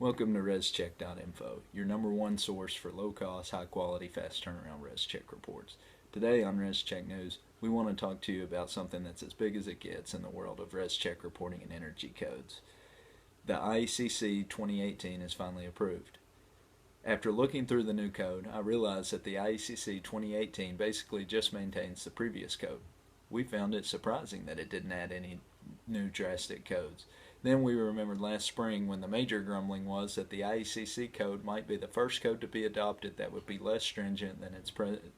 Welcome to Rescheck.info, your number one source for low-cost, high-quality, fast turnaround Rescheck reports. Today on Rescheck News, we want to talk to you about something that's as big as it gets in the world of Rescheck reporting and energy codes. The IECC 2018 is finally approved. After looking through the new code, I realized that the IECC 2018 basically just maintains the previous code. We found it surprising that it didn't add any new drastic codes. Then we remembered last spring when the major grumbling was that the IECC code might be the first code to be adopted that would be less stringent than its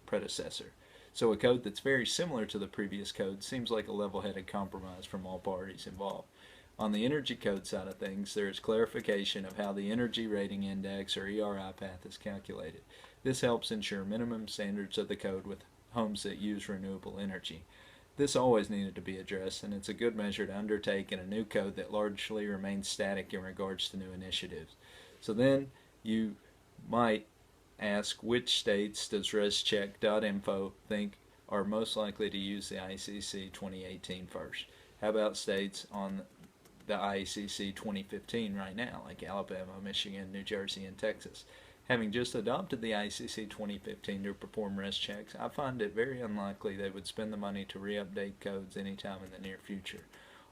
predecessor. So a code that's very similar to the previous code seems like a level-headed compromise from all parties involved. On the energy code side of things, there is clarification of how the Energy Rating Index, or ERI path, is calculated. This helps ensure minimum standards of the code with homes that use renewable energy. This always needed to be addressed, and it's a good measure to undertake in a new code that largely remains static in regards to new initiatives. So then you might ask, which states does Rescheck.info think are most likely to use the IECC 2018 first? How about states on the IECC 2015 right now, like Alabama, Michigan, New Jersey, and Texas? Having just adopted the IECC 2015 to perform Reschecks, I find it very unlikely they would spend the money to re-update codes anytime in the near future.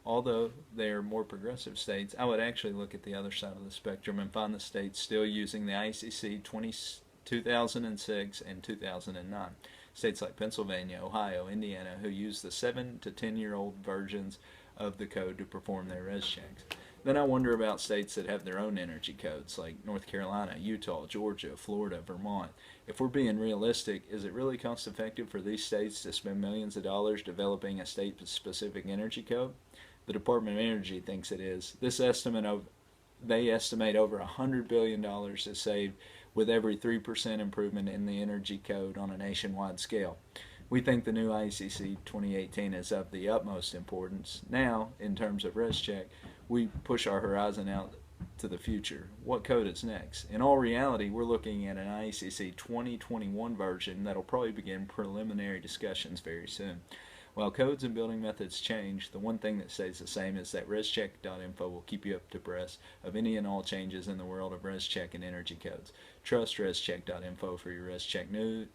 Although they are more progressive states, I would actually look at the other side of the spectrum and find the states still using the IECC 2006 and 2009. States like Pennsylvania, Ohio, Indiana, who use the 7 to 10-year-old versions of the code to perform their Reschecks. Then I wonder about states that have their own energy codes, like North Carolina, Utah, Georgia, Florida, Vermont. If we're being realistic, is it really cost effective for these states to spend millions of dollars developing a state-specific energy code? The Department of Energy thinks it is. They estimate over $100 billion is saved with every 3% improvement in the energy code on a nationwide scale. We think the new IECC 2018 is of the utmost importance. Now, in terms of Rescheck, we push our horizon out to the future. What code is next? In all reality, we're looking at an IECC 2021 version that'll probably begin preliminary discussions very soon. While codes and building methods change, the one thing that stays the same is that Rescheck.info will keep you up to abreast of any and all changes in the world of Rescheck and energy codes. Trust Rescheck.info for your Rescheck news,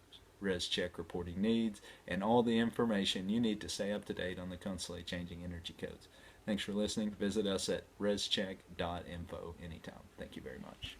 Rescheck reporting needs, and all the information you need to stay up to date on the constantly changing energy codes. Thanks for listening. Visit us at Rescheck.info anytime. Thank you very much.